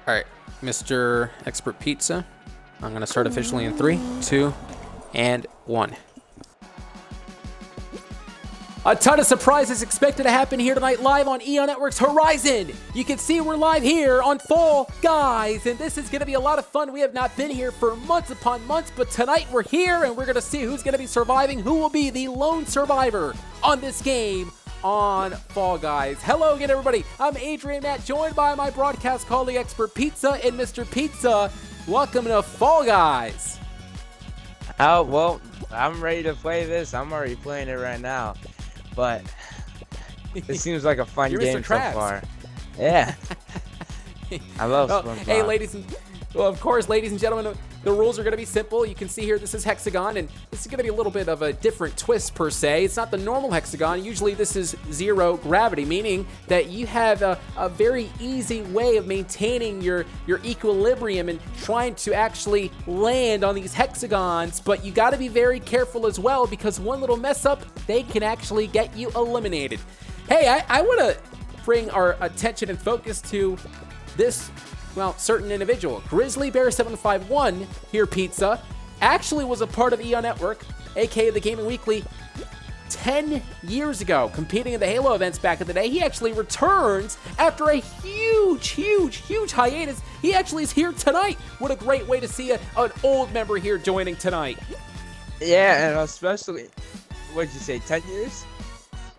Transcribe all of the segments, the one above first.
All right, Mr. Expert Pizza. I'm going to start officially in 3, 2, and 1. A ton of surprises expected to happen here tonight live on Eon Networks Horizon. You can see we're live here on Fall Guys, and this is going to be a lot of fun. We have not been here for months upon months, but tonight we're here, and we're going to see who's going to be surviving, who will be the lone survivor on this game on Fall Guys. Hello again, everybody. I'm Adrian Matt, joined by my broadcast colleague, Expert Pizza, and Mr. Pizza. Welcome to Fall Guys. Oh, well, I'm ready to play this. I'm already playing it right now. But it seems like a fun game so far. Yeah. I love SpongeBob. Hey, of course, ladies and gentlemen, the rules are going to be simple. You can see here, this is Hexagon, and this is going to be a little bit of a different twist per se. It's not the normal Hexagon. Usually this is zero gravity, meaning that you have a very easy way of maintaining your equilibrium and trying to actually land on these hexagons, but you got to be very careful as well, because one little mess up, they can actually get you eliminated. Hey, I want to bring our attention and focus to this certain individual. Grizzly Bear 751 here, Pizza, actually was a part of Eon Network, aka the Gaming Weekly, 10 years ago, competing in the Halo events back in the day. He actually returns after a huge hiatus. He actually is here tonight. What a great way to see an old member here joining tonight. Yeah, and especially, what did you say, 10 years?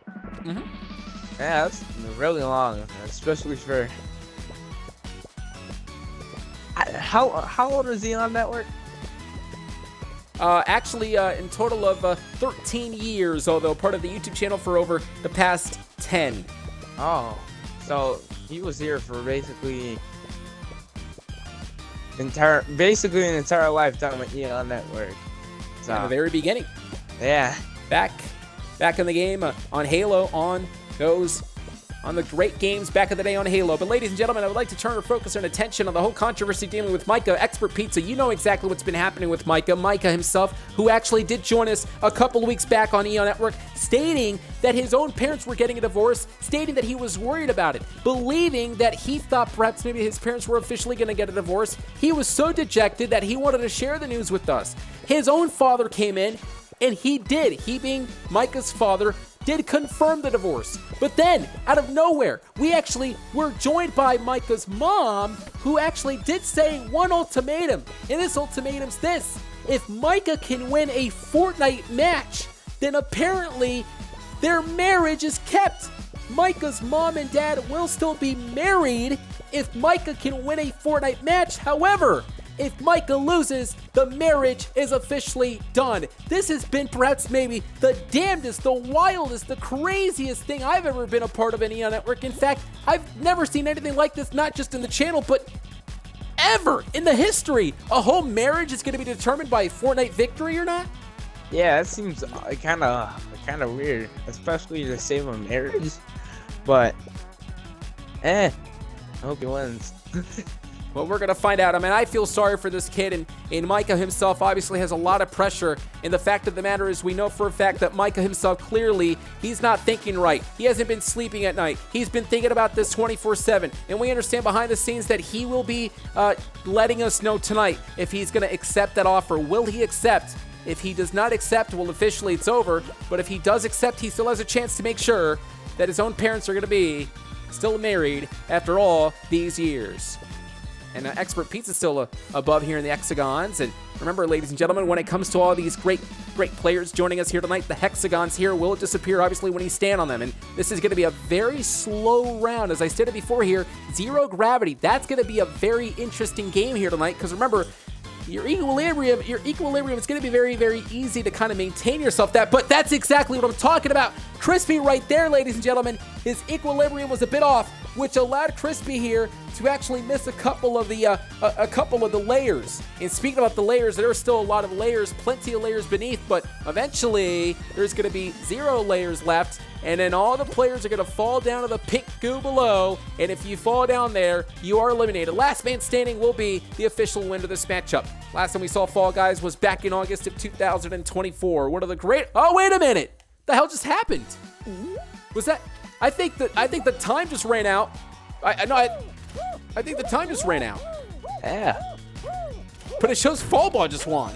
Mm-hmm. Yeah, that's really long, especially for... How old is he on network? Actually, in total of 13 years, although part of the YouTube channel for over the past 10. Oh, so he was here for basically an entire lifetime at Eon Network. So, In the very beginning. Yeah. Back in the game on Halo, on the great games back in the day on Halo. But ladies and gentlemen, I would like to turn our focus and attention on the whole controversy dealing with Micah. Expert Pizza, you know exactly what's been happening with Micah. Micah himself, who actually did join us a couple of weeks back on Eon Network, stating that his own parents were getting a divorce, stating that he was worried about it, believing that he thought perhaps maybe his parents were officially going to get a divorce. He was so dejected that he wanted to share the news with us. His own father came in, and he being Micah's father, did confirm the divorce. But then, out of nowhere, we actually were joined by Micah's mom, who actually did say one ultimatum. And this ultimatum's this: if Micah can win a Fortnite match, then apparently their marriage is kept. Micah's mom and dad will still be married if Micah can win a Fortnite match. However, if Micah loses, the marriage is officially done. This has been perhaps maybe the damnedest, the wildest, the craziest thing I've ever been a part of in Eon Network. In fact, I've never seen anything like this, not just in the channel, but ever in the history. A whole marriage is going to be determined by a Fortnite victory or not? Yeah, it seems kind of weird, especially to save a marriage. But, I hope he wins. Well, we're going to find out. I mean, I feel sorry for this kid, and Micah himself obviously has a lot of pressure. And the fact of the matter is, we know for a fact that Micah himself, clearly, he's not thinking right. He hasn't been sleeping at night. He's been thinking about this 24/7. And we understand behind the scenes that he will be letting us know tonight if he's going to accept that offer. Will he accept? If he does not accept, well, officially it's over. But if he does accept, he still has a chance to make sure that his own parents are going to be still married after all these years. And Expert Pizza's still above here in the hexagons. And remember, ladies and gentlemen, when it comes to all these great players joining us here tonight, the hexagons here will disappear, obviously, when you stand on them. And this is going to be a very slow round. As I stated before here, zero gravity. That's going to be a very interesting game here tonight. Because remember, your equilibrium is going to be very, very easy to kind of maintain yourself but that's exactly what I'm talking about. Crispy right there, ladies and gentlemen, his equilibrium was a bit off, which allowed Crispy here to actually miss a couple of the layers. And speaking about the layers, there are still a lot of layers, plenty of layers beneath, but eventually there's going to be 0 layers left, and then all the players are going to fall down to the pink goo below, and if you fall down there, you are eliminated. Last man standing will be the official winner of this matchup. Last time we saw Fall Guys was back in August of 2024. One of the great... Oh, wait a minute! The hell just happened? Was that... I think the time just ran out. I think the time just ran out. Yeah. But it shows Fall Ball just won.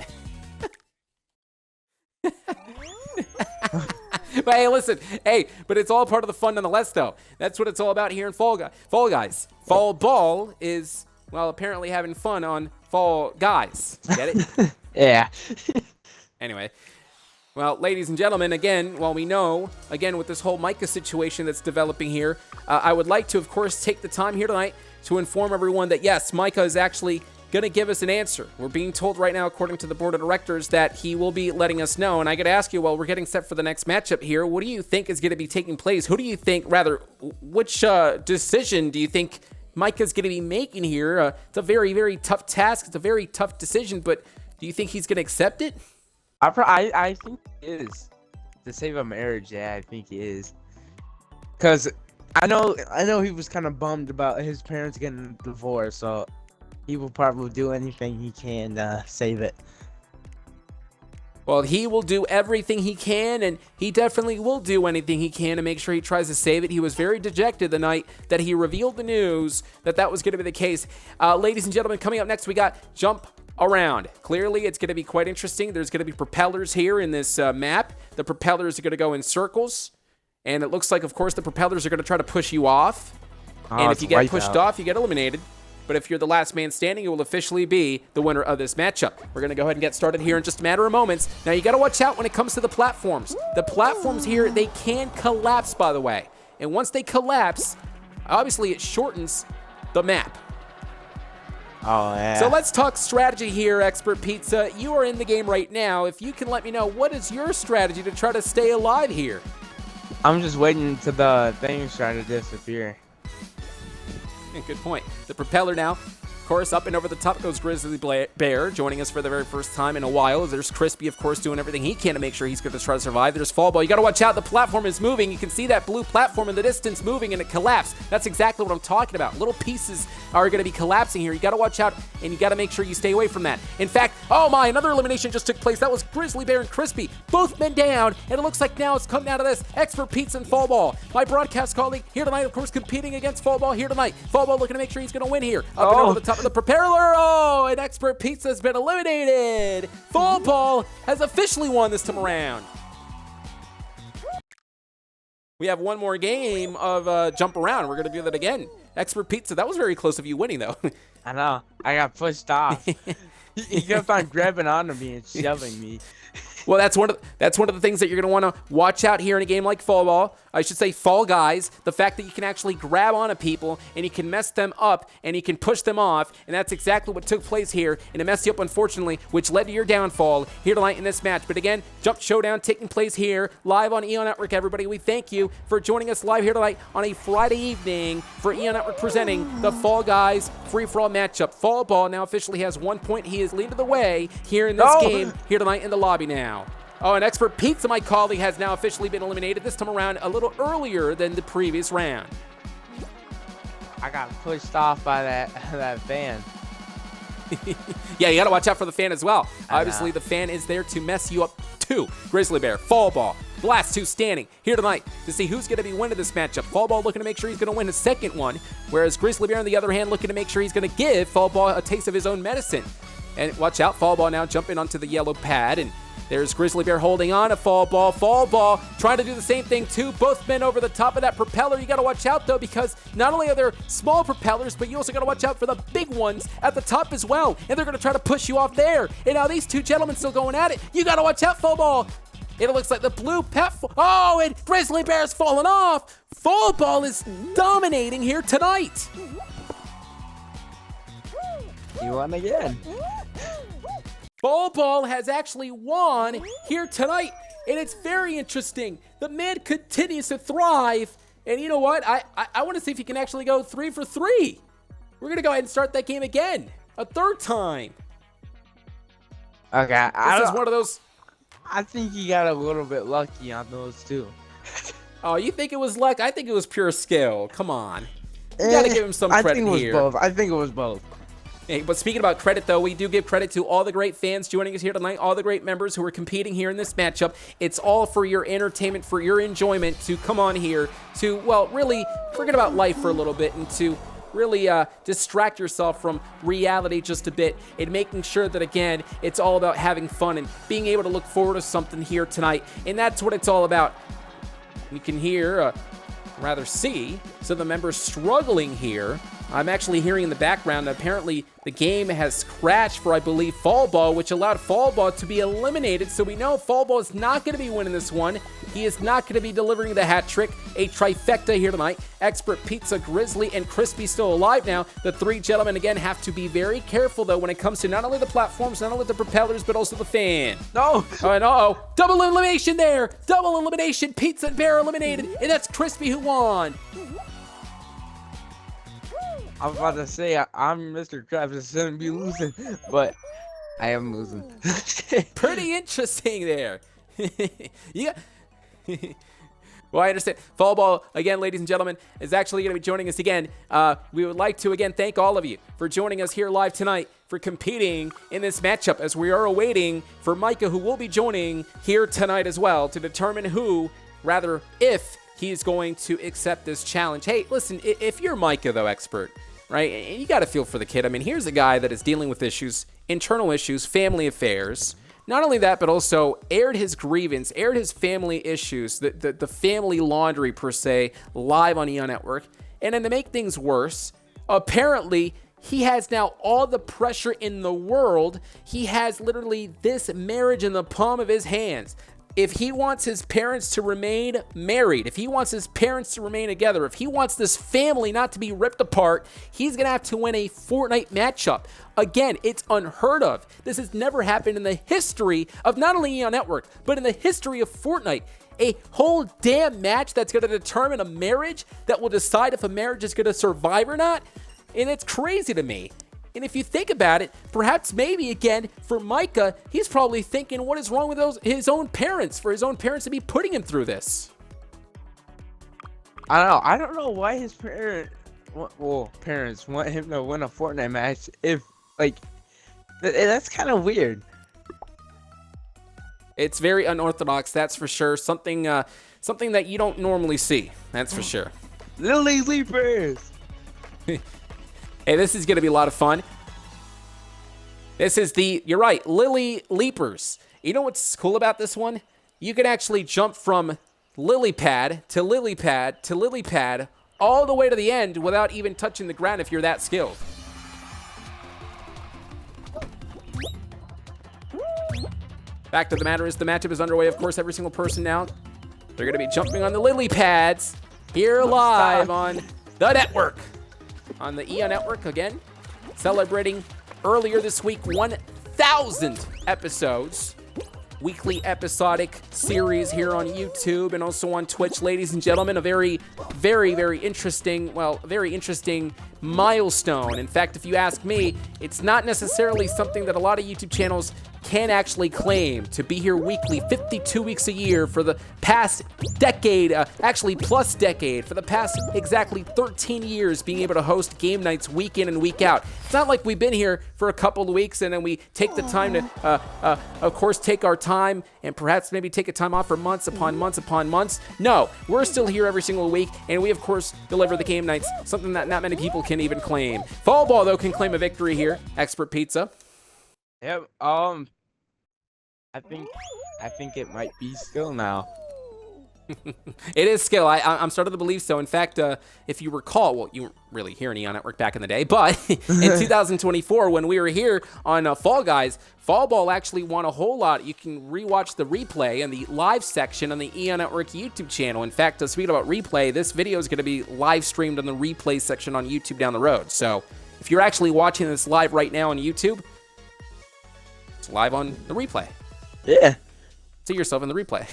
But hey, listen. Hey, but it's all part of the fun nonetheless, though. That's what it's all about here in Fall Guys. Fall Ball is, well, apparently having fun on Fall Guys. Get it? Yeah. Anyway. Well, ladies and gentlemen, again, while we know, again, with this whole Micah situation that's developing here, I would like to, of course, take the time here tonight to inform everyone that, yes, Micah is actually going to give us an answer. We're being told right now, according to the board of directors, that he will be letting us know. And I got to ask you, while we're getting set for the next matchup here, what do you think is going to be taking place? Who do you think, rather, which decision do you think Micah's going to be making here? It's a very, very tough task. It's a very tough decision, but do you think he's going to accept it? I think he is. To save a marriage, yeah, I think he is. Because I know he was kind of bummed about his parents getting divorced, so he will probably do anything he can to save it. Well, he will do everything he can, and he definitely will do anything he can to make sure he tries to save it. He was very dejected the night that he revealed the news that was going to be the case. Ladies and gentlemen, coming up next, we got Jump Around. Clearly, it's going to be quite interesting. There's going to be propellers here in this map. The propellers are going to go in circles, and it looks like, of course, the propellers are going to try to push you off. And if you get pushed off, you get eliminated. But if you're the last man standing, you will officially be the winner of this matchup. We're going to go ahead and get started here in just a matter of moments. Now, you got to watch out when it comes to the platforms. The platforms here, they can collapse, by the way. And once they collapse, obviously it shortens the map. Oh, yeah. So let's talk strategy here, Expert Pizza. You are in the game right now. If you can let me know, what is your strategy to try to stay alive here? I'm just waiting till the things try to disappear. Good point. The propeller now, of course, up and over the top goes Grizzly Bear, joining us for the very first time in a while. There's Crispy, of course, doing everything he can to make sure he's going to try to survive. There's Fall Ball. You got to watch out. The platform is moving. You can see that blue platform in the distance moving, and it collapsed. That's exactly what I'm talking about. Little pieces are going to be collapsing here. You got to watch out, and you got to make sure you stay away from that. In fact, oh my, another elimination just took place. That was Grizzly Bear and Crispy. Both men down, and it looks like now it's come down to this. Expert Pizza and Fall Ball. My broadcast colleague here tonight, of course, competing against Fall Ball here tonight. Fall Ball looking to make sure he's going to win here. Up and over the top of the propeller. Oh, and Expert Pizza has been eliminated. Fall Ball has officially won this time around. We have one more game of Jump Around. We're going to do that again. Expert Pizza, that was very close of you winning, though. I know. I got pushed off. He kept on grabbing onto me and shoving me. Well, that's one of the things that you're going to want to watch out here in a game like Fall Guys. The fact that you can actually grab onto people and you can mess them up and you can push them off, and that's exactly what took place here, and it messed you up, unfortunately, which led to your downfall here tonight in this match. But again, Jump Showdown taking place here live on Eon Network. Everybody, we thank you for joining us live here tonight on a Friday evening for Eon Network presenting the Fall Guys free-for-all matchup. Fall Ball now officially has 1 point. He is leading the way here in this game here tonight in the lobby now. Oh, and Expert Pizza, my colleague, has now officially been eliminated, this time around a little earlier than the previous round. I got pushed off by that fan. Yeah, you got to watch out for the fan as well. Obviously, the fan is there to mess you up too. Grizzly Bear, Fall Ball, the last two standing here tonight to see who's going to be winning this matchup. Fall Ball looking to make sure he's going to win the second one, whereas Grizzly Bear, on the other hand, looking to make sure he's going to give Fall Ball a taste of his own medicine. And watch out, Fall Ball now jumping onto the yellow pad, and there's Grizzly Bear holding on to Fall Ball. Fall Ball trying to do the same thing too. Both men over the top of that propeller. You got to watch out though, because not only are there small propellers, but you also got to watch out for the big ones at the top as well. And they're going to try to push you off there. And now these two gentlemen still going at it. You got to watch out, Fall Ball. It looks like the blue oh, and Grizzly Bear's falling off. Fall Ball is dominating here tonight. You won again. Fall Ball has actually won here tonight, and it's very interesting. The man continues to thrive, and you know what? I want to see if he can actually go 3 for 3. We're going to go ahead and start that game again, a third time. Okay, this is one of those. I think he got a little bit lucky on those two. Oh, you think it was luck? I think it was pure skill. Come on. You got to give him some credit here. I think it was both. Hey, but speaking about credit, though, we do give credit to all the great fans joining us here tonight, all the great members who are competing here in this matchup. It's all for your entertainment, for your enjoyment to come on here to, well, really forget about life for a little bit and to really distract yourself from reality just a bit and making sure that, again, it's all about having fun and being able to look forward to something here tonight. And that's what it's all about. You can hear, see, some of the members struggling here. I'm actually hearing in the background that apparently the game has crashed for, I believe, Fall Ball, which allowed Fall Ball to be eliminated. So we know Fall Ball is not going to be winning this one. He is not going to be delivering the hat trick. A trifecta here tonight. Expert Pizza, Grizzly, and Crispy still alive now. The three gentlemen, again, have to be very careful, though, when it comes to not only the platforms, not only the propellers, but also the fan. No! And double elimination there! Double elimination. Pizza and Bear eliminated, and that's Crispy who won. I was about to say, I'm Mr. Krabs, shouldn't be losing, but I am losing. Pretty interesting there. Yeah. Well, I understand. Fall Ball, again, ladies and gentlemen, is actually going to be joining us again. We would like to, again, thank all of you for joining us here live tonight, for competing in this matchup, as we are awaiting for Micah, who will be joining here tonight as well, to determine if he's going to accept this challenge. Hey, listen, if you're Micah, though, expert, right, and you got to feel for the kid. I mean, here's a guy that is dealing with issues, internal issues, family affairs. Not only that, but also aired his grievance, aired his family issues, the family laundry, per se, live on Eon Network. And then to make things worse, apparently, he has now all the pressure in the world. He has literally this marriage in the palm of his hands. If he wants his parents to remain married, if he wants his parents to remain together, if he wants this family not to be ripped apart, he's going to have to win a Fortnite matchup. Again, it's unheard of. This has never happened in the history of not only Eon Network, but in the history of Fortnite. A whole damn match that's going to determine a marriage, that will decide if a marriage is going to survive or not. And it's crazy to me. And if you think about it, perhaps maybe again for Micah, he's probably thinking, what is wrong with his own parents, for his own parents to be putting him through this? I don't know why his parents want him to win a Fortnite match. If that's kind of weird. It's very unorthodox, that's for sure. Something that you don't normally see, that's for sure. Lily Leapers. Hey, this is going to be a lot of fun. This is you're right, Lily Leapers. You know what's cool about this one? You can actually jump from lily pad to lily pad to lily pad all the way to the end without even touching the ground if you're that skilled. Fact of the matter is, the matchup is underway. Of course, every single person now, they're going to be jumping on the lily pads here live on the network. On the Eon Network, again, celebrating earlier this week 1,000 episodes. Weekly episodic series here on YouTube and also on Twitch. Ladies and gentlemen, a very, very, very interesting milestone. In fact, if you ask me, it's not necessarily something that a lot of YouTube channels can actually claim, to be here weekly, 52 weeks a year for the past decade, plus decade, for the past exactly 13 years, being able to host game nights week in and week out. It's not like we've been here for a couple of weeks and then we take the time to, of course, take our time and perhaps maybe take a time off for months upon months upon months. No, we're still here every single week, and we, of course, deliver the game nights, something that not many people can even claim. Fall Ball, though, can claim a victory here. Expert Pizza. Yep. I think it might be skill now. It is skill. I'm starting to believe so. In fact, if you recall, well, you weren't really here in Eon Network back in the day, but in 2024, when we were here on Fall Guys, Fall Ball actually won a whole lot. You can rewatch the replay in the live section on the Eon Network YouTube channel. In fact, speaking about replay, this video is going to be live streamed on the replay section on YouTube down the road. So if you're actually watching this live right now on YouTube, it's live on the replay. Yeah. See yourself in the replay.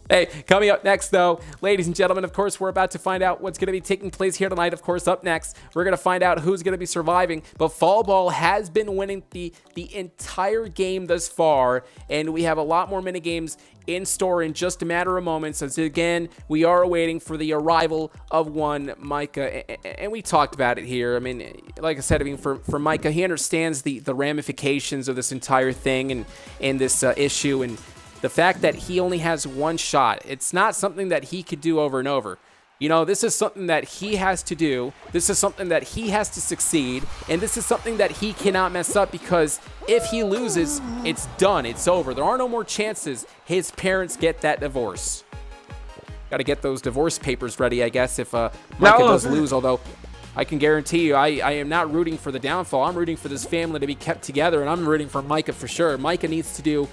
Hey, coming up next, though, ladies and gentlemen, of course, we're about to find out what's going to be taking place here tonight. Of course, up next, we're going to find out who's going to be surviving. But Fall Ball has been winning the entire game thus far, and we have a lot more minigames in store in just a matter of moments. As again, we are waiting for the arrival of one Micah, and we talked about it here. I mean, like I said, for Micah, he understands the ramifications of this entire thing and this issue, and the fact that he only has one shot. It's not something that he could do over and over. You know, this is something that he has to do. This is something that he has to succeed. And this is something that he cannot mess up, because if he loses, it's done. It's over. There are no more chances his parents get that divorce. Got to get those divorce papers ready, I guess, if Micah does lose. Although I can guarantee you, I am not rooting for the downfall. I'm rooting for this family to be kept together, and I'm rooting for Micah for sure. Micah needs to do,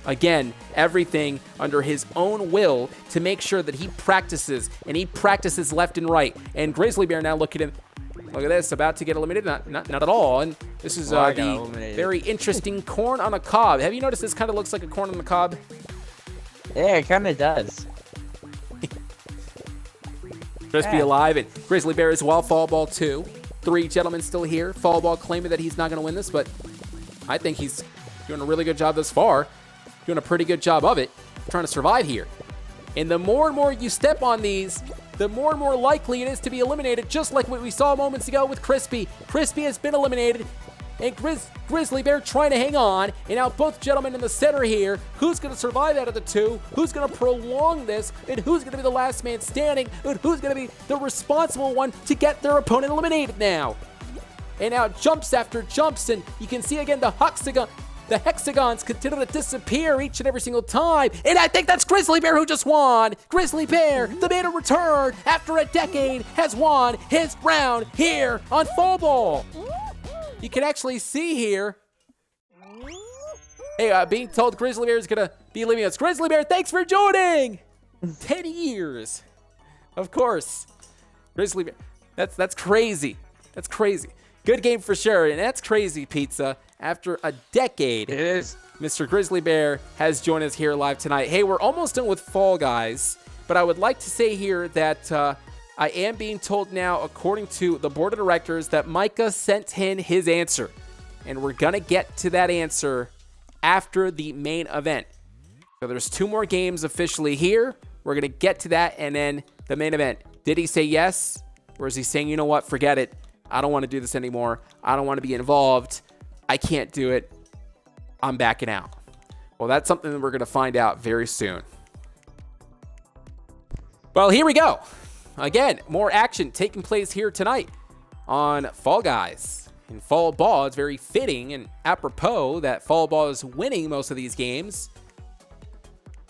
again, everything under his own will to make sure that he practices, and he practices left and right. And Grizzly Bear now look at this, about to get eliminated. Not at all. And this is the very interesting corn on a cob. Have you noticed this kind of looks like a corn on the cob? Yeah, it kind of does. Crispy alive, and Grizzly Bear as well. Fall Ball 2. 3 gentlemen still here. Fall Ball claiming that he's not going to win this, but I think he's doing a really good job thus far. Doing a pretty good job of it, trying to survive here. And the more and more you step on these, the more and more likely it is to be eliminated, just like what we saw moments ago with Crispy. Crispy has been eliminated, and Grizzly Bear trying to hang on. And now both gentlemen in the center here. Who's going to survive out of the two? Who's going to prolong this? And who's going to be the last man standing? And who's going to be the responsible one to get their opponent eliminated now? And now jumps after jumps, and you can see again the hexagons continue to disappear each and every single time. And I think that's Grizzly Bear who just won. Grizzly Bear, the man who returned after a decade, has won his round here on Fall Ball. You can actually see here. Hey, being told Grizzly Bear is going to be leaving us. Grizzly Bear, thanks for joining. 10 years. Of course. Grizzly Bear. That's crazy. That's crazy. Good game for sure. And that's crazy, Pizza. After a decade, it is. Mr. Grizzly Bear has joined us here live tonight. Hey, we're almost done with Fall Guys, but I would like to say here that I am being told now, according to the board of directors, that Micah sent in his answer, and we're going to get to that answer after the main event. So there's 2 more games officially here. We're going to get to that, and then the main event. Did he say yes, or is he saying, you know what, forget it. I don't want to do this anymore. I don't want to be involved. I can't do it. I'm backing out. Well, that's something that we're going to find out very soon. Well, here we go. Again, more action taking place here tonight on Fall Guys. In Fall Ball, it's very fitting and apropos that Fall Ball is winning most of these games.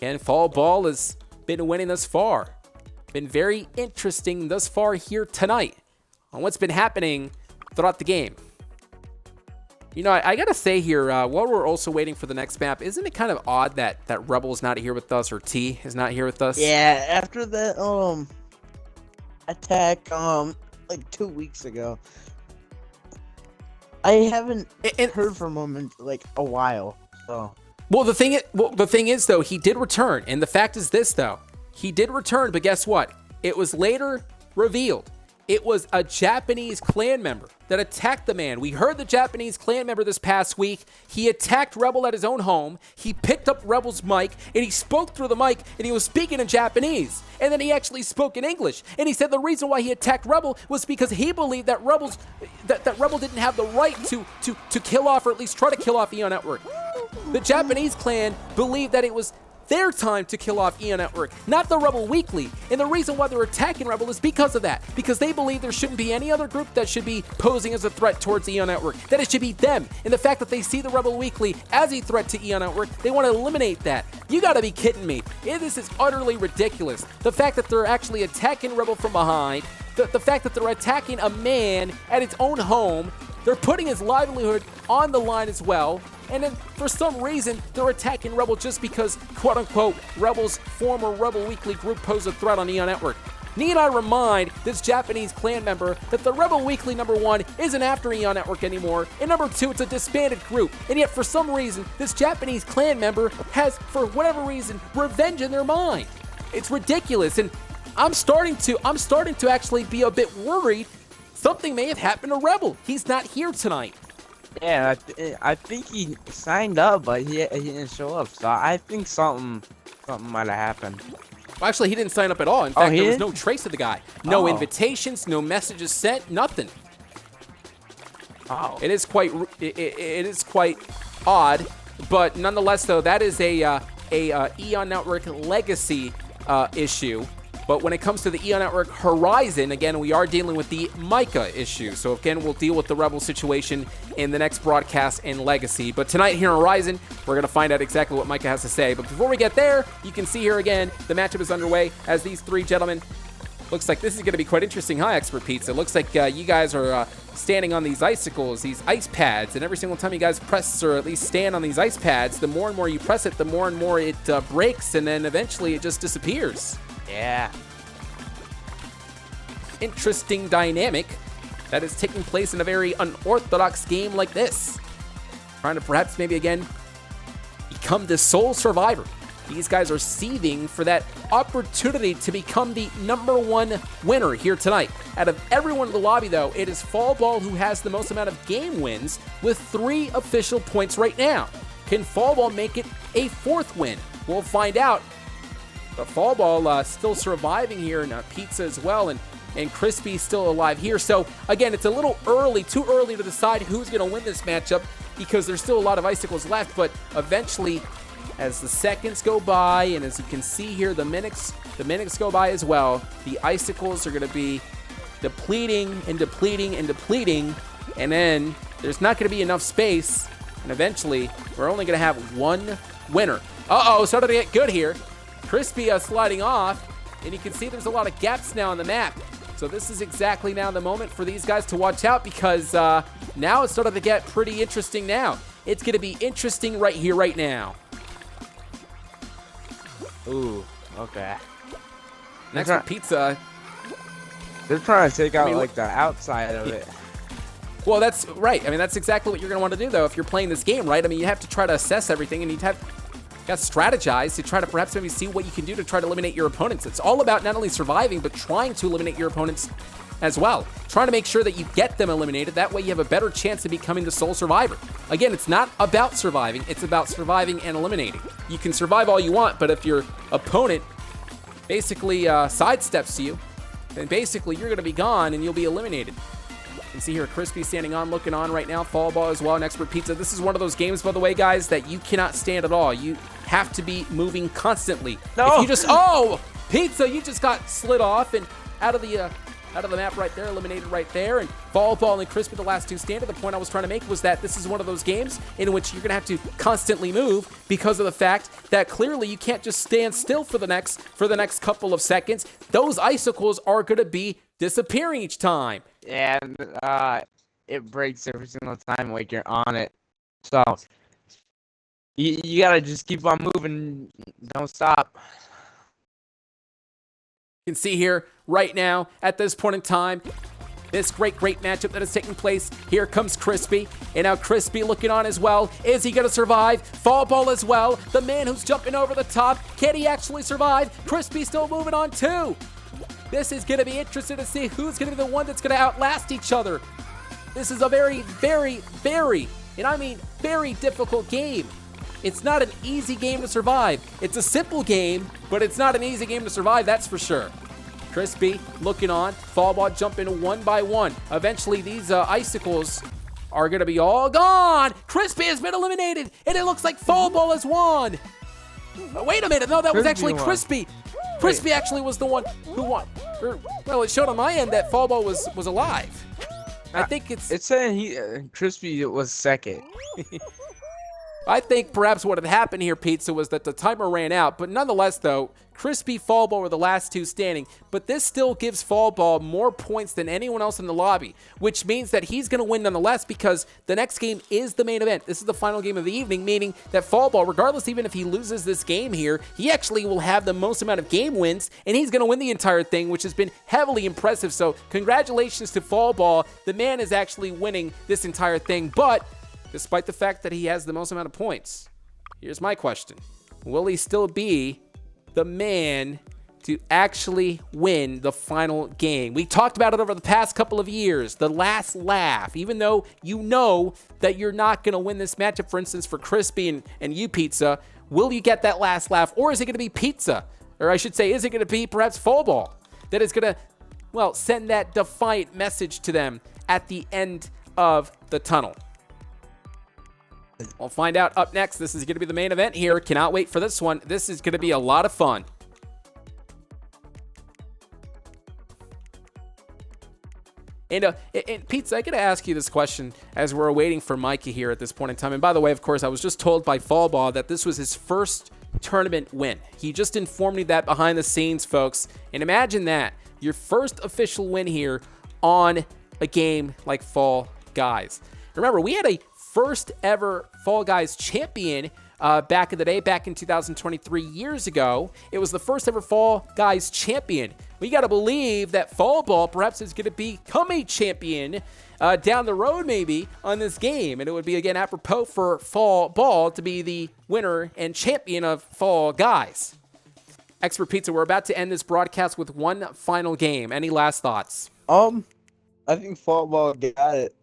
And Fall Ball has been winning thus far. Been very interesting thus far here tonight on what's been happening throughout the game. You know, I gotta say here, while we're also waiting for the next map, isn't it kind of odd that Rebel's not here with us, or T is not here with us? Yeah, after the attack like 2 weeks ago, I haven't heard from him in like a while. So well, the thing is though, he did return, and the fact is this though, he did return, but guess what? It was later revealed. It was a Japanese clan member that attacked the man. We heard the Japanese clan member this past week. He attacked Rebel at his own home. He picked up Rebel's mic, and he spoke through the mic, and he was speaking in Japanese. And then he actually spoke in English. And he said the reason why he attacked Rebel was because he believed that Rebel didn't have the right to kill off, or at least try to kill off Eon Network. The Japanese clan believed that it was their time to kill off Eon Network, not the Rebel Weekly. And the reason why they're attacking Rebel is because of that. Because they believe there shouldn't be any other group that should be posing as a threat towards Eon Network. That it should be them. And the fact that they see the Rebel Weekly as a threat to Eon Network, they want to eliminate that. You gotta be kidding me. This is utterly ridiculous. The fact that they're actually attacking Rebel from behind, the fact that they're attacking a man at its own home, they're putting his livelihood on the line as well. And then, for some reason, they're attacking Rebel just because, quote-unquote, Rebel's former Rebel Weekly group posed a threat on Eon Network. Need I remind this Japanese clan member that the Rebel Weekly, number 1, isn't after Eon Network anymore, and number 2, it's a disbanded group. And yet, for some reason, this Japanese clan member has, for whatever reason, revenge in their mind. It's ridiculous, and I'm starting to actually be a bit worried something may have happened to Rebel. He's not here tonight. Yeah, I think he signed up, but he didn't show up. So I think something might have happened. Well, actually, he didn't sign up at all. In fact, there was no trace of the guy. No invitations, no messages sent, nothing. Oh. It is quite odd, but nonetheless, though, that is a Eon Network legacy issue. But when it comes to the EO Network Horizon, again, we are dealing with the Micah issue. So again, we'll deal with the Rebel situation in the next broadcast in Legacy. But tonight here on Horizon, we're going to find out exactly what Micah has to say. But before we get there, you can see here again, the matchup is underway as these three gentlemen. Looks like this is going to be quite interesting, huh, Expert Pizza? It looks like you guys are standing on these icicles, these ice pads, and every single time you guys press or at least stand on these ice pads, the more and more you press it, the more and more it breaks, and then eventually it just disappears. Yeah. Interesting dynamic that is taking place in a very unorthodox game like this. Trying to perhaps maybe again become the sole survivor. These guys are seething for that opportunity to become the #1 winner here tonight. Out of everyone in the lobby, though, it is Fallball who has the most amount of game wins with 3 official points right now. Can Fallball make it a 4th win? We'll find out. But Fallball still surviving here, and Pizza as well, and Crispy still alive here. So, again, it's a little early, too early to decide who's going to win this matchup because there's still a lot of icicles left, but eventually, as the seconds go by, and as you can see here, the minutes go by as well, the icicles are going to be depleting and depleting and depleting, and then there's not going to be enough space, and eventually, we're only going to have 1 winner. Uh-oh, starting to get good here. Crispy sliding off, and you can see there's a lot of gaps now on the map. So this is exactly now the moment for these guys to watch out because now it's starting to get pretty interesting now. It's going to be interesting right here, right now. Ooh, okay. Next for Pizza. They're trying to take out like the outside of it. Well, that's right. I mean, that's exactly what you're going to want to do, though, if you're playing this game, right? I mean, you have to try to assess everything, and you got to strategize to try to perhaps maybe see what you can do to try to eliminate your opponents. It's all about not only surviving, but trying to eliminate your opponents as well. Trying to make sure that you get them eliminated. That way you have a better chance of becoming the sole survivor. Again, it's not about surviving. It's about surviving and eliminating. You can survive all you want, but if your opponent basically sidesteps you, then basically you're going to be gone and you'll be eliminated. You can see here Crispy standing on, looking on right now. Fallball as well, and Expert Pizza. This is one of those games, by the way, guys, that you cannot stand at all. You have to be moving constantly. No. If you just, oh, Pizza, you just got slid off and out of the map right there, eliminated right there. And Fallball and Crispy, the last 2 standing. The point I was trying to make was that this is one of those games in which you're going to have to constantly move because of the fact that clearly you can't just stand still for the next couple of seconds. Those icicles are going to be disappearing each time. And it breaks every single time like you're on it. So you gotta just keep on moving, don't stop. You can see here right now at this point in time, this great matchup that is taking place. Here comes Crispy, and now Crispy looking on as well. Is he gonna survive? Fallball as well. The man who's jumping over the top. Can he actually survive? Crispy still moving on too. This is going to be interesting to see who's going to be the one that's going to outlast each other. This is a very, very, very, and I mean very difficult game. It's not an easy game to survive. It's a simple game, but it's not an easy game to survive, that's for sure. Crispy looking on, Fallball jumping 1 by 1. Eventually, these icicles are going to be all gone. Crispy has been eliminated, and it looks like Fallball has won. Wait a minute, no, that was actually Crispy. Crispy actually was the one who won. Well, it showed on my end that Fallball was alive. I think it's saying Crispy was second. I think perhaps what had happened here, Pizza, was that the timer ran out. But nonetheless, though, Crispy, Fallball were the last 2 standing. But this still gives Fallball more points than anyone else in the lobby, which means that he's going to win nonetheless because the next game is the main event. This is the final game of the evening, meaning that Fallball, regardless even if he loses this game here, he actually will have the most amount of game wins, and he's going to win the entire thing, which has been heavily impressive. So congratulations to Fallball. The man is actually winning this entire thing, but despite the fact that he has the most amount of points, here's my question. Will he still be the man to actually win the final game? We talked about it over the past couple of years, the last laugh. Even though you know that you're not going to win this matchup, for instance, for Crispy and you, Pizza, will you get that last laugh? Or is it going to be Pizza? Or I should say, is it going to be perhaps Fallball that is going to, well, send that defiant message to them at the end of the tunnel? We'll find out up next. This is going to be the main event here. Cannot wait for this one. This is going to be a lot of fun. And Pizza, I got to ask you this question as we're waiting for Micah here at this point in time. And by the way, of course, I was just told by Fallball that this was his first tournament win. He just informed me that behind the scenes, folks. And imagine that, your first official win here on a game like Fall Guys. Remember, we had a first ever Fall Guys champion back in the day, back in 2023, years ago. It was the first ever Fall Guys champion. We got to believe that Fall Ball perhaps is going to become a champion down the road maybe on this game. And it would be, again, apropos for Fall Ball to be the winner and champion of Fall Guys. Expert Pizza, we're about to end this broadcast with one final game. Any last thoughts? I think Fall Ball got it.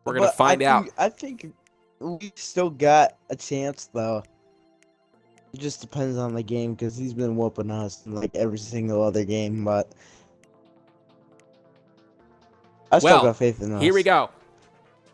We're going to find out. I think we still got a chance, though. It just depends on the game, because he's been whooping us in like every single other game, but I still got faith in us. Here we go.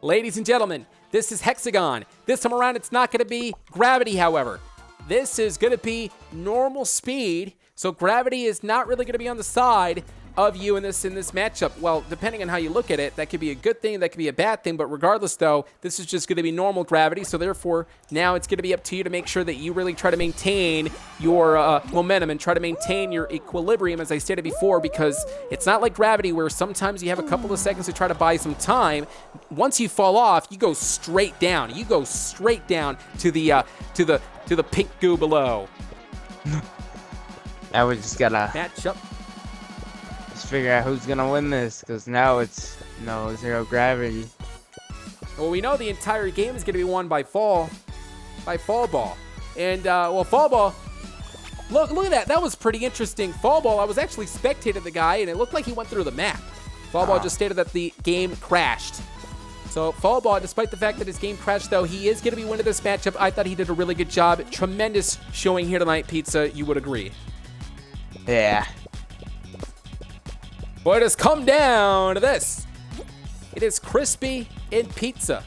Ladies and gentlemen, this is Hexagon. This time around, it's not going to be gravity, however. This is going to be normal speed, so gravity is not really going to be on the side of you in this matchup. Well, depending on how you look at it, that could be a good thing, that could be a bad thing, but regardless though, this is just going to be normal gravity, so therefore now it's going to be up to you to make sure that you really try to maintain your momentum and try to maintain your equilibrium, as I stated before, because it's not like gravity where sometimes you have a couple of seconds to try to buy some time. Once you fall off, you go straight down. You go straight down to the pink goo below. Now we just gotta match up. Figure out who's gonna win this, because now it's zero gravity. Well, we know the entire game is gonna be won by Fall Ball, and Fall Ball. Look at that. That was pretty interesting. Fall Ball. I was actually spectating the guy, and it looked like he went through the map. Fall Ball just stated that the game crashed. So Fall Ball, despite the fact that his game crashed, though, he is gonna be winning this matchup. I thought he did a really good job. Tremendous showing here tonight, Pizza. You would agree? Yeah. But it has come down to this. It is Crispy and Pizza,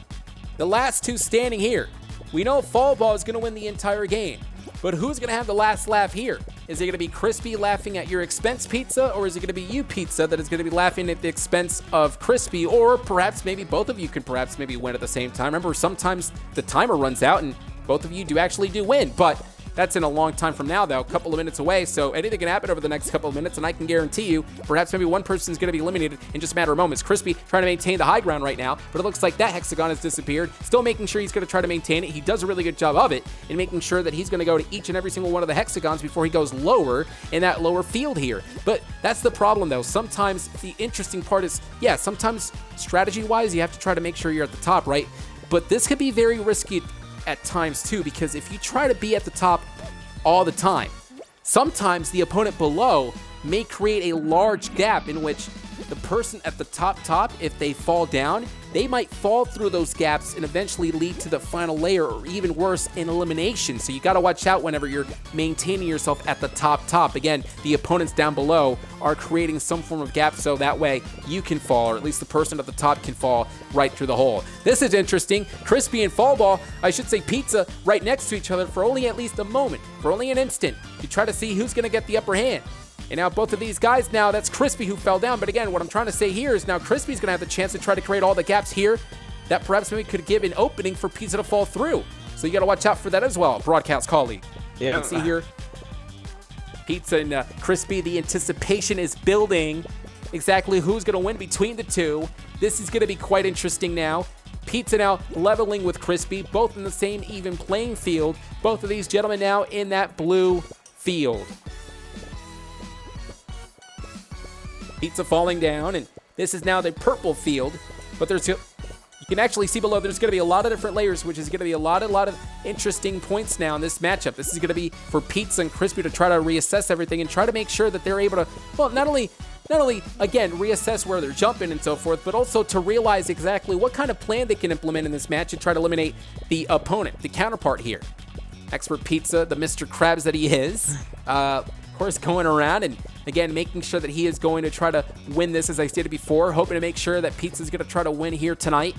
the last two standing here. We know Fall Ball is going to win the entire game, but who's going to have the last laugh here? Is it going to be Crispy laughing at your expense, Pizza, or is it going to be you, Pizza, that is going to be laughing at the expense of Crispy? Or perhaps maybe both of you can perhaps maybe win at the same time. Remember, sometimes the timer runs out and both of you do win, but that's in a long time from now, though, a couple of minutes away, so anything can happen over the next couple of minutes, and I can guarantee you, perhaps maybe one person is going to be eliminated in just a matter of moments. Crispy trying to maintain the high ground right now, but it looks like that Hexagon has disappeared. Still making sure he's going to try to maintain it. He does a really good job of it in making sure that he's going to go to each and every single one of the Hexagons before he goes lower in that lower field here. But that's the problem, though. Sometimes the interesting part is, yeah, sometimes strategy-wise, you have to try to make sure you're at the top, right? But this could be very risky at times, too, because if you try to be at the top all the time, sometimes the opponent below may create a large gap in which the person at the top, if they fall down, they might fall through those gaps and eventually lead to the final layer, or even worse, an elimination. So you got to watch out whenever you're maintaining yourself at the top. Again, the opponents down below are creating some form of gap, so that way you can fall, or at least the person at the top can fall right through the hole. This is interesting. Crispy and Fall Ball, I should say Pizza, right next to each other for only at least a moment, for only an instant. You try to see who's going to get the upper hand. And now both of these guys, now that's Crispy who fell down. But again, what I'm trying to say here is now Crispy's going to have the chance to try to create all the gaps here that perhaps maybe could give an opening for Pizza to fall through. So you got to watch out for that as well, broadcast colleague. Yeah. You can see here, Pizza and Crispy, the anticipation is building exactly who's going to win between the two. This is going to be quite interesting now. Pizza now leveling with Crispy, both in the same even playing field. Both of these gentlemen now in that blue field. Pizza falling down, and this is now the purple field, but you can actually see below there's going to be a lot of different layers, which is going to be a lot of interesting points now in this matchup. This is going to be for Pizza and Crispy to try to reassess everything and try to make sure that they're able to, well, not only again reassess where they're jumping and so forth, but also to realize exactly what kind of plan they can implement in this match and try to eliminate the opponent, the counterpart here. Expert Pizza, the Mr. Krabs that he is, of course, going around and again making sure that he is going to try to win this, as I stated before, hoping to make sure that Pizza is going to try to win here tonight.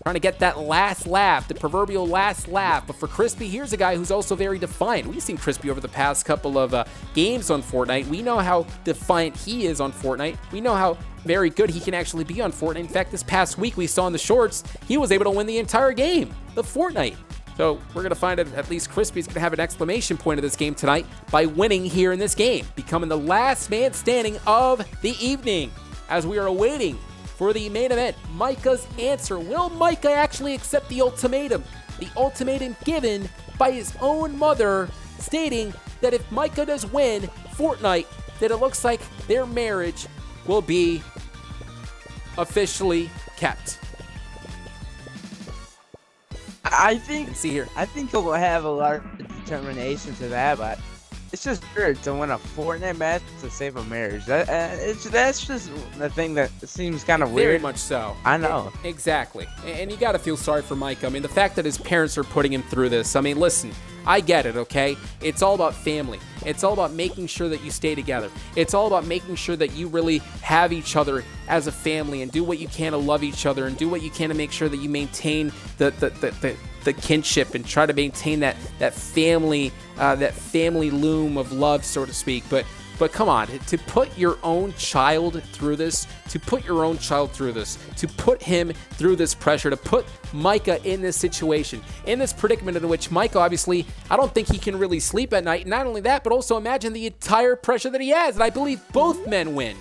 trying to get that last laugh, the proverbial last laugh. But for Crispy, here's a guy who's also very defiant. We've seen Crispy over the past couple of games on Fortnite. We know how defiant he is on Fortnite. We know how very good he can actually be on Fortnite. In fact, this past week we saw in the shorts, he was able to win the entire game of Fortnite. So we're going to find out at least Crispy's going to have an exclamation point of this game tonight by winning here in this game, becoming the last man standing of the evening as we are awaiting for the main event, Micah's answer. Will Micah actually accept the ultimatum? The ultimatum given by his own mother, stating that if Micah does win Fortnite, that it looks like their marriage will be officially kept. I think see here. I think he'll have a lot of determination to that, but it's just weird to win a Fortnite match to save a marriage. That's just the thing that seems kind of weird. Very much so. I know. Exactly. And you got to feel sorry for Micah. I mean, the fact that his parents are putting him through this. I mean, listen, I get it, okay? It's all about family. It's all about making sure that you stay together. It's all about making sure that you really have each other as a family and do what you can to love each other and do what you can to make sure that you maintain the kinship and try to maintain that family loom of love, so to speak. But come on, to put your own child through this, to put him through this pressure, to put Micah in this situation, in this predicament in which Micah, obviously, I don't think he can really sleep at night. Not only that, but also imagine the entire pressure that he has. And I believe both men win.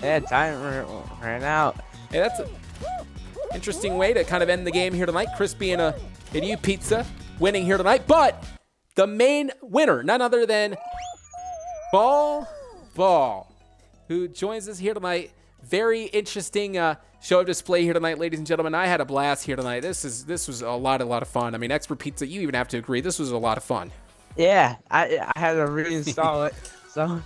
Yeah, time ran out. Hey, that's an interesting way to kind of end the game here tonight. Crispy and you Pizza winning here tonight. But the main winner, none other than Ball, who joins us here tonight. Very interesting show of display here tonight, ladies and gentlemen. I had a blast here tonight. This was a lot of fun. I mean, Expert Pizza, you even have to agree, this was a lot of fun. Yeah, I had to reinstall it. So.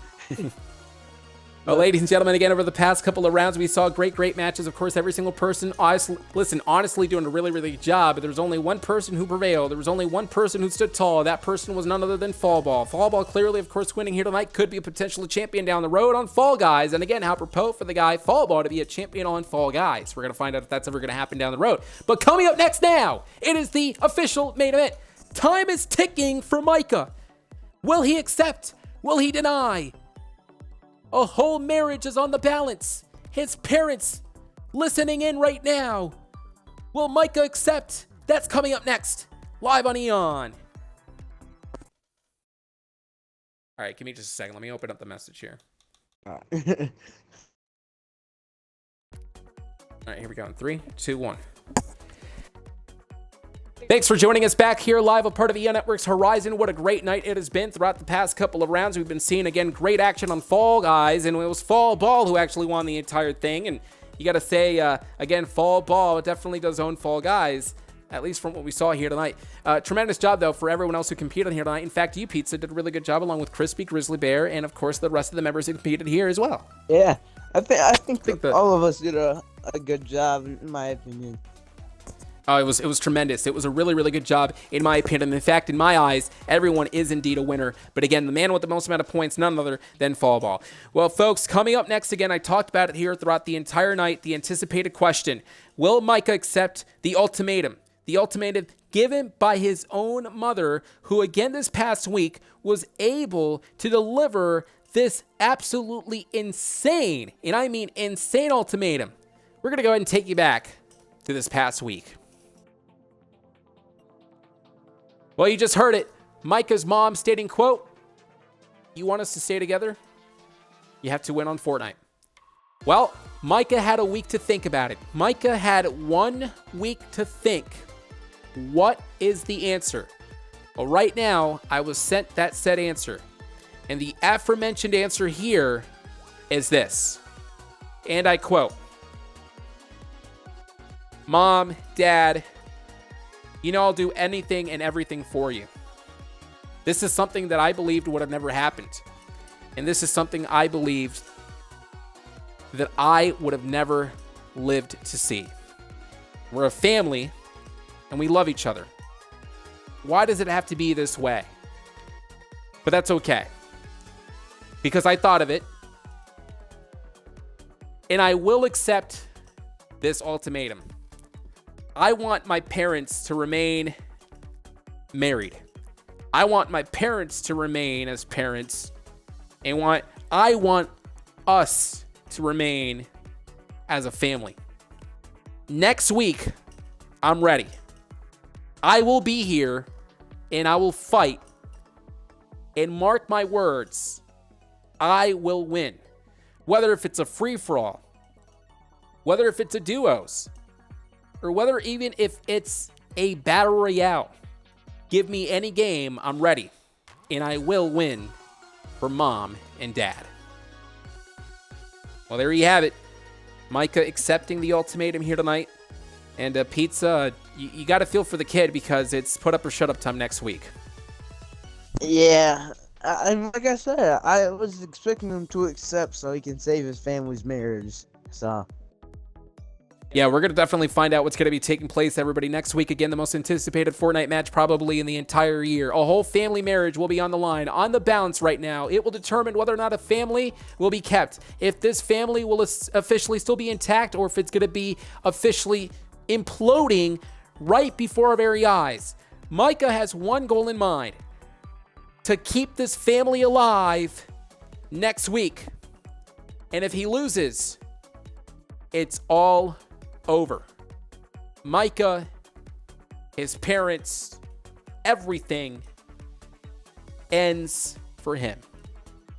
Well, ladies and gentlemen, again, over the past couple of rounds, we saw great matches. Of course, every single person, honestly doing a really good job. But there was only one person who prevailed. There was only one person who stood tall. That person was none other than Fall Ball. Fall Ball clearly, of course, winning here tonight, could be a potential champion down the road on Fall Guys. And again, how apropos for the guy Fall Ball to be a champion on Fall Guys. We're going to find out if that's ever going to happen down the road. But coming up next now, it is the official main event. Time is ticking for Micah. Will he accept? Will he deny? A whole marriage is on the balance. His parents listening in right now. Will Micah accept? That's coming up next, live on Eon. All right, give me just a second. Let me open up the message here. All right, here we go. In 3, 2, 1. Thanks for joining us back here live, a part of Eon Network's Horizon. What a great night it has been throughout the past couple of rounds. We've been seeing, again, great action on Fall Guys, and it was Fall Ball who actually won the entire thing. And you got to say, again, Fall Ball definitely does own Fall Guys, at least from what we saw here tonight. Tremendous job, though, for everyone else who competed on here tonight. In fact, you Pizza did a really good job, along with Crispy, Grizzly Bear, and, of course, the rest of the members who competed here as well. Yeah, I think all of us did a good job, in my opinion. Oh, it was tremendous. It was a really good job, in my opinion. In fact, in my eyes, everyone is indeed a winner. But again, the man with the most amount of points, none other than Fall Ball. Well, folks, coming up next, again, I talked about it here throughout the entire night, the anticipated question. Will Micah accept the ultimatum? The ultimatum given by his own mother, who, again, this past week was able to deliver this absolutely insane, and I mean insane ultimatum. We're going to go ahead and take you back to this past week. Well, you just heard it. Micah's mom stating, quote, "You want us to stay together? You have to win on Fortnite." Well, Micah had a week to think about it. Micah had 1 week to think. What is the answer? Well, right now, I was sent that said answer. And the aforementioned answer here is this. And I quote, "Mom, Dad, you know I'll do anything and everything for you. This is something that I believed would have never happened. And this is something I believed that I would have never lived to see. We're a family, and we love each other. Why does it have to be this way? But that's okay. Because I thought of it, and I will accept this ultimatum. I want my parents to remain married. I want my parents to remain as parents. And I want us to remain as a family. Next week, I'm ready. I will be here and I will fight. And mark my words, I will win. Whether if it's a free-for-all, whether if it's a duos, or whether even if it's a battle royale. Give me any game, I'm ready. And I will win for mom and dad. Well, there you have it. Micah accepting the ultimatum here tonight. And Pizza, you got to feel for the kid because it's put up or shut up time next week. Yeah. Like I said, I was expecting him to accept so he can save his family's marriage. So... yeah, we're going to definitely find out what's going to be taking place, everybody, next week. Again, the most anticipated Fortnite match probably in the entire year. A whole family marriage will be on the line, on the balance right now. It will determine whether or not a family will be kept, if this family will officially still be intact, or if it's going to be officially imploding right before our very eyes. Micah has one goal in mind, to keep this family alive next week. And if he loses, it's all over. Micah, his parents, everything ends for him.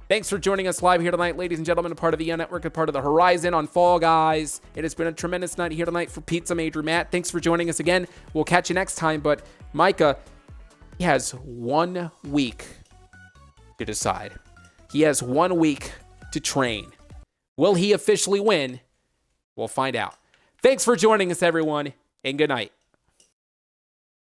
Thanks for joining us live here tonight, ladies and gentlemen, a part of the Network, a part of the Horizon on Fall Guys. It has been a tremendous night here tonight for Pizza Major Matt. Thanks for joining us again. We'll catch you next time, but Micah, he has 1 week to decide. He has 1 week to train. Will he officially win? We'll find out. Thanks for joining us, everyone, and good night.